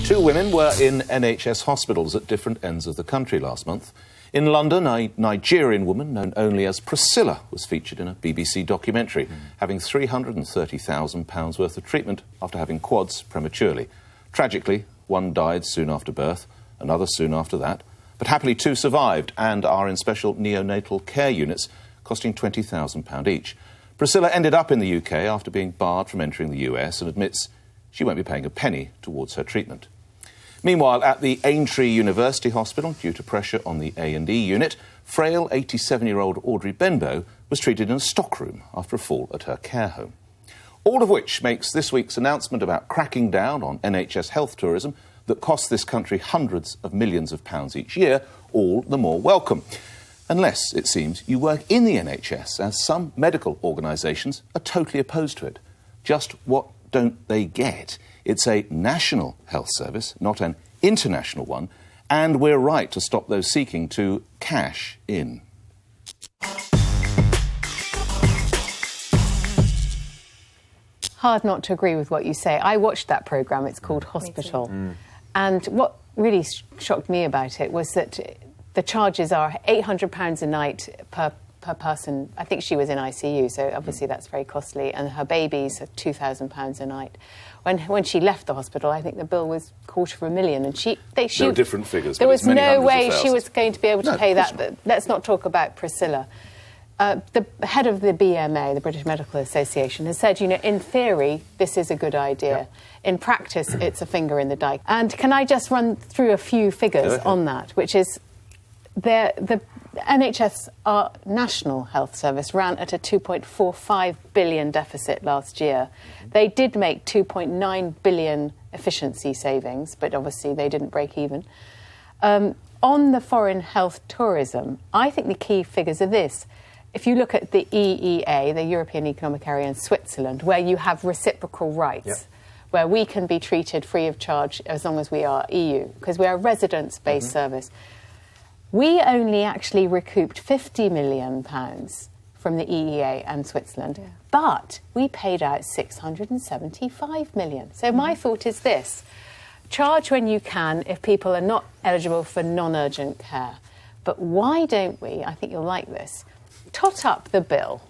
Two women were in NHS hospitals at different ends of the country last month. In London, a Nigerian woman known only as Priscilla was featured in a BBC documentary, having £330,000 worth of treatment after having quads prematurely. Tragically, one died soon after birth, another soon after that, but happily two survived and are in special neonatal care units, costing £20,000 each. Priscilla ended up in the UK after being barred from entering the US and admits she won't be paying a penny towards her treatment. Meanwhile, at the Aintree University Hospital, due to pressure on the A&E unit, frail 87-year-old Audrey Benbow was treated in a stockroom after a fall at her care home. All of which makes this week's announcement about cracking down on NHS health tourism that costs this country hundreds of millions of pounds each year all the more welcome. Unless, it seems, you work in the NHS, as some medical organisations are totally opposed to it. Just what don't they get? It's a national health service, not an international one, and we're right to stop those seeking to cash in. Hard not to agree with what you say. I watched that programme, it's called Hospital. And what really shocked me about it was that the charges are £800 a night per person. I think she was in ICU, so obviously that's very costly, and her babies are £2,000 a night. When she left the hospital, I think the bill was £250,000, and there were different figures. There was no way she was going to be able to pay that. But let's not talk about Priscilla. The head of the BMA, the British Medical Association, has said, in theory, this is a good idea. Yep. In practice, it's a finger in the dike. And can I just run through a few figures on that, which is the NHS, our National Health Service, ran at a £2.45 billion deficit last year. They did make £2.9 billion efficiency savings, but obviously they didn't break even. On the foreign health tourism, I think the key figures are this. If you look at the EEA, the European Economic Area, in Switzerland, where you have reciprocal rights, where we can be treated free of charge as long as we are EU, because we are a residence-based service. We only actually recouped £50 million from the EEA and Switzerland, but we paid out £675 million. So my thought is this: charge when you can if people are not eligible for non-urgent care. But why don't we, I think you'll like this, tot up the bill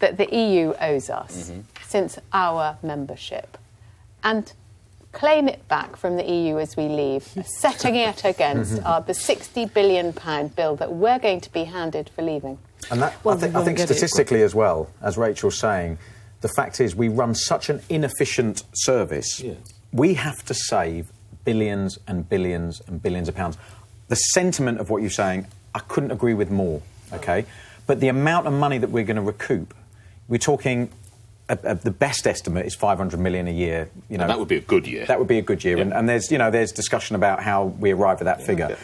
that the EU owes us since our membership and claim it back from the EU as we leave, setting it against the £60 billion bill that we're going to be handed for leaving. And that, I think statistically as well, as Rachel's saying, the fact is we run such an inefficient service, we have to save billions and billions and billions of pounds. The sentiment of what you're saying, I couldn't agree with more, OK? But the amount of money that we're going to recoup, we're talking... the best estimate is 500 million a year. And that would be a good year. That would be a good year. And there's discussion about how we arrive at that figure.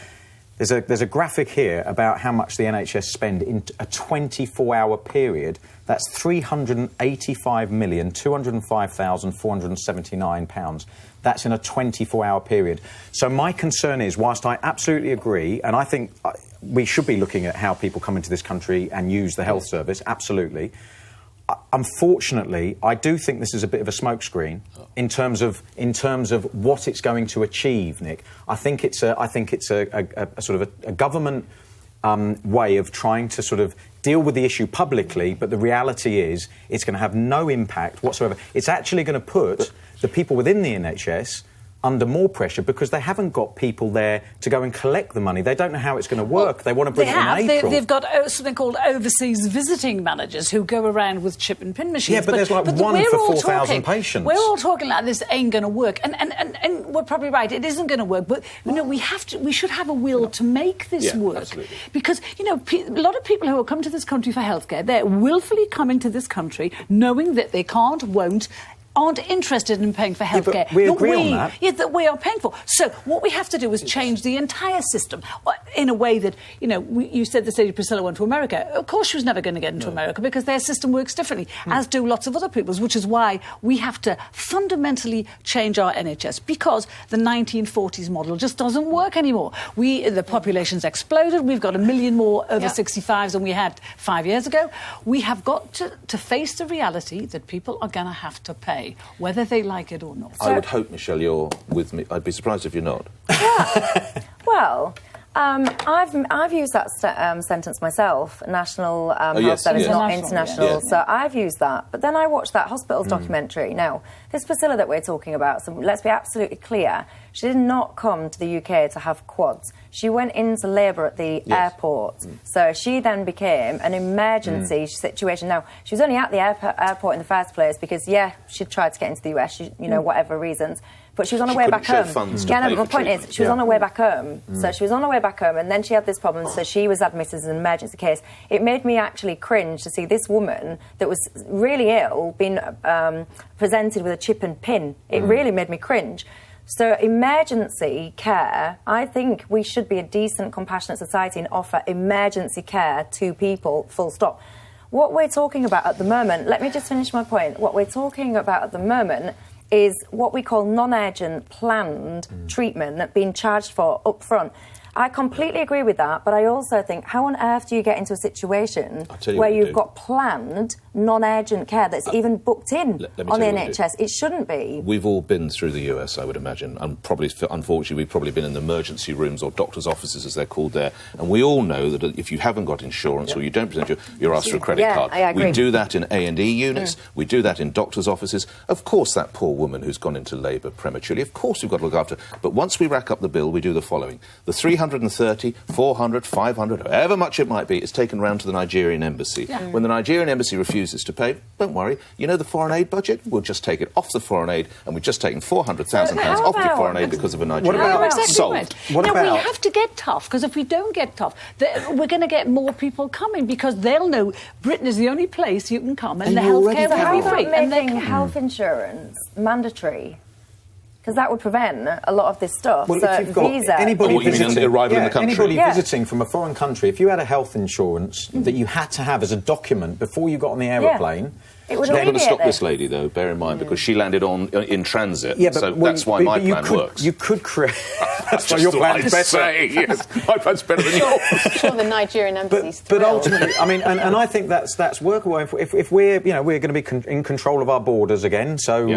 There's a graphic here about how much the NHS spend in a 24-hour period. That's £385,205,479. That's in a 24-hour period. So my concern is, whilst I absolutely agree, and I think we should be looking at how people come into this country and use the health service, absolutely. Unfortunately, I do think this is a bit of a smokescreen in terms of what it's going to achieve, Nick. I think it's a sort of a government way of trying to sort of deal with the issue publicly, but the reality is it's going to have no impact whatsoever. It's actually going to put the people within the NHS under more pressure because they haven't got people there to go and collect the money. They don't know how it's going to work. They want to bring it in April. They've got something called overseas visiting managers who go around with chip and pin machines. Yeah, but there's like one for 4,000 patients. We're all talking like this ain't going to work. And we're probably right, it isn't going to work. But, we should have a will to make this work. Absolutely. Because, a lot of people who have come to this country for healthcare, they're willfully coming to this country knowing that they can't, won't, aren't interested in paying for healthcare. We agree on that. Yeah, that we are paying for. So what we have to do is change the entire system in a way that, you said this lady Priscilla went to America. Of course she was never going to get into America because their system works differently, as do lots of other people's, which is why we have to fundamentally change our NHS, because the 1940s model just doesn't work anymore. The population's exploded. We've got 1 million more over 65s than we had 5 years ago. We have got to face the reality that people are going to have to pay. pay, whether they like it or not. I would hope, Michelle, you're with me. I'd be surprised if you're not. Well, I've used that sentence myself, national health service, not international. Yeah. So I've used that. But then I watched that hospitals documentary. Now, this Priscilla that we're talking about, so let's be absolutely clear, she did not come to the UK to have quads. She went into labour at the airport. So she then became an emergency situation. Now, she was only at the airport in the first place because, she'd tried to get into the US, whatever reasons. But she was on her way back home. My point is, she was on her way back home. So she was on her way back home, and then she had this problem, so she was admitted as an emergency case. It made me actually cringe to see this woman that was really ill being presented with a chip and pin. It really made me cringe. So emergency care, I think we should be a decent, compassionate society and offer emergency care to people, full stop. What we're talking about at the moment, let me just finish my point. What we're talking about at the moment is what we call non-urgent planned treatment being charged for up front. I completely agree with that, but I also think, how on earth do you get into a situation where you've got planned non-urgent care that's even booked in on the NHS? It shouldn't be. We've all been through the US, I would imagine, and probably, unfortunately, we've probably been in the emergency rooms or doctor's offices, as they're called there, and we all know that if you haven't got insurance or you don't present you're asked for a credit card. I agree. We do that in A&E units, we do that in doctor's offices. Of course, that poor woman who's gone into labour prematurely, of course we've got to look after. But once we rack up the bill, we do the following. The 330, 400, 500, however much it might be, is taken round to the Nigerian embassy. When the Nigerian embassy refuses to pay, don't worry, you know the foreign aid budget? We'll just take it off the foreign aid, and we've just taken £400,000 off the foreign aid because of a Nigerian embassy. Solved. We have to get tough, because if we don't get tough, we're going to get more people coming, because they'll know Britain is the only place you can come and the healthcare will be free. And making health insurance mandatory? Because that would prevent a lot of this stuff. Well, so if you've got visa, anybody visiting, arrival in the country. Anybody visiting from a foreign country, if you had a health insurance that you had to have as a document before you got on the aeroplane... It would They're going to stop alleviate this lady, though, bear in mind, because she landed in transit. Yeah, but so that's why my plan works. You could create... That's why your plan is better. Yes, my plan's better than yours. I'm sure the Nigerian embassy's But ultimately, I mean, and I think that's workable. If we're, we're going to be in control of our borders again, so,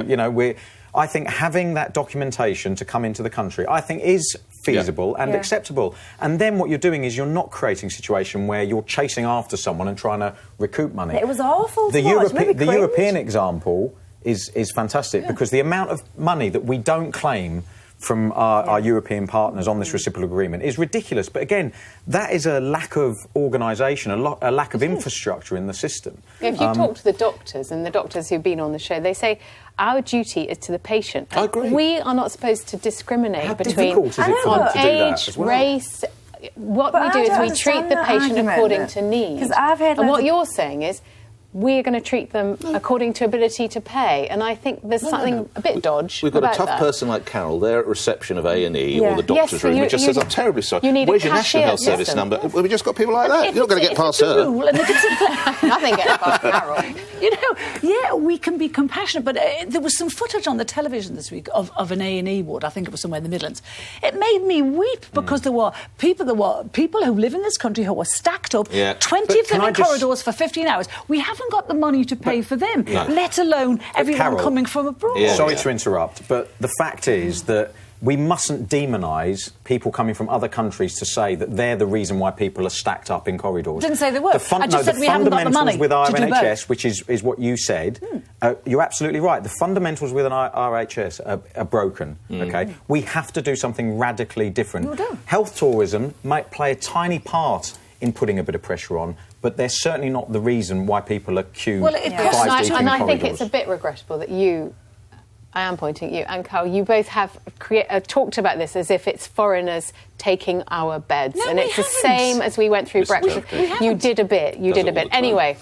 I think having that documentation to come into the country, I think, is feasible and acceptable. And then what you're doing is you're not creating a situation where you're chasing after someone and trying to recoup money. It was awful. The European example is fantastic because the amount of money that we don't claim from our European partners on this reciprocal agreement is ridiculous. But again, that is a lack of organisation, a lack of infrastructure in the system. If you talk to the doctors, and the doctors who've been on the show, they say our duty is to the patient. I agree. We are not supposed to discriminate How between difficult is it for them to do that age, as well? race. What we do is we treat the patient according to need. And what you're saying is, we're going to treat them according to ability to pay. And I think there's something a bit dodge We've got about a tough that. person like Carol there at reception of A&E or the doctor's room who just says, I'm terribly sorry. Where's your National Health Service number? Well, we've just got people like that. You're not going to get past her. Nothing gets past Carol. We can be compassionate, but there was some footage on the television this week of an A&E ward. I think it was somewhere in the Midlands. It made me weep because there were people who live in this country who were stacked up, 20 of them in corridors for 15 hours. We haven't got the money to pay for them, let alone everyone Carol, coming from abroad. Sorry to interrupt, but the fact is that we mustn't demonise people coming from other countries to say that they're the reason why people are stacked up in corridors. I didn't say they were. I just said we haven't got the money with our to do NHS, both. which is what you said, you're absolutely right. The fundamentals with our NHS are broken, OK? We have to do something radically different. Health tourism might play a tiny part in putting a bit of pressure on, but they're certainly not the reason why people are queued five deep in corridors. And I think it's a bit regrettable that I am pointing at you, and Carl, you both have talked about this as if it's foreigners taking our beds. No, and it's the same as we went through Brexit. You did a bit. Anyway,